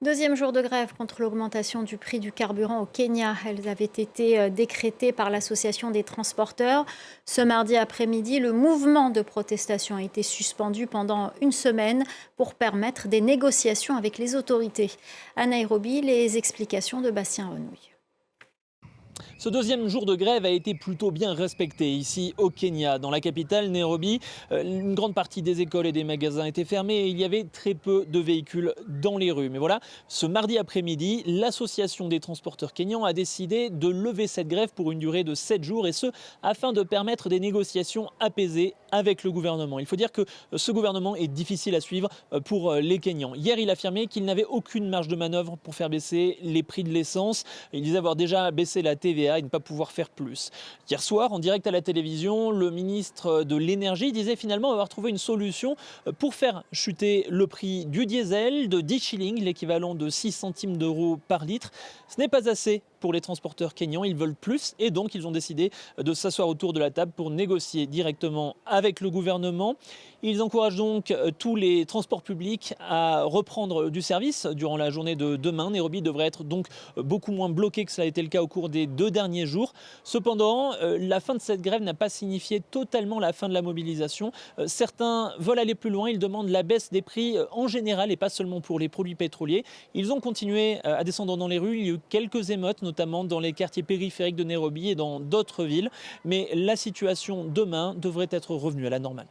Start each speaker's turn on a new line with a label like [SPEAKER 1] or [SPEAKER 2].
[SPEAKER 1] Deuxième jour de grève contre l'augmentation du prix du carburant au Kenya. Elles avaient été décrétées par l'Association des transporteurs. Ce mardi après-midi, le mouvement de protestation a été suspendu pendant une semaine pour permettre des négociations avec les autorités. À Nairobi, les explications de Bastien Renouille.
[SPEAKER 2] Ce deuxième jour de grève a été plutôt bien respecté ici au Kenya. Dans la capitale, Nairobi, une grande partie des écoles et des magasins étaient fermés et il y avait très peu de véhicules dans les rues. Mais voilà, ce mardi après-midi, l'association des transporteurs kenyans a décidé de lever cette grève pour une durée de 7 jours et ce, afin de permettre des négociations apaisées avec le gouvernement. Il faut dire que ce gouvernement est difficile à suivre pour les Kenyans. Hier, il affirmait qu'il n'avait aucune marge de manœuvre pour faire baisser les prix de l'essence. Il disait avoir déjà baissé la TVA et ne pas pouvoir faire plus. Hier soir, en direct à la télévision, le ministre de l'Énergie disait finalement avoir trouvé une solution pour faire chuter le prix du diesel de 10 shillings, l'équivalent de 6 centimes d'euros par litre. Ce n'est pas assez pour les transporteurs kenyans, ils veulent plus et donc ils ont décidé de s'asseoir autour de la table pour négocier directement avec le gouvernement. Ils encouragent donc tous les transports publics à reprendre du service durant la journée de demain. Nairobi devrait être donc beaucoup moins bloqué que cela a été le cas au cours des 2 derniers jours. Cependant, la fin de cette grève n'a pas signifié totalement la fin de la mobilisation. Certains veulent aller plus loin, ils demandent la baisse des prix en général et pas seulement pour les produits pétroliers. Ils ont continué à descendre dans les rues, il y a eu quelques émeutes, notamment dans les quartiers périphériques de Nairobi et dans d'autres villes. Mais la situation demain devrait être revenue à la normale.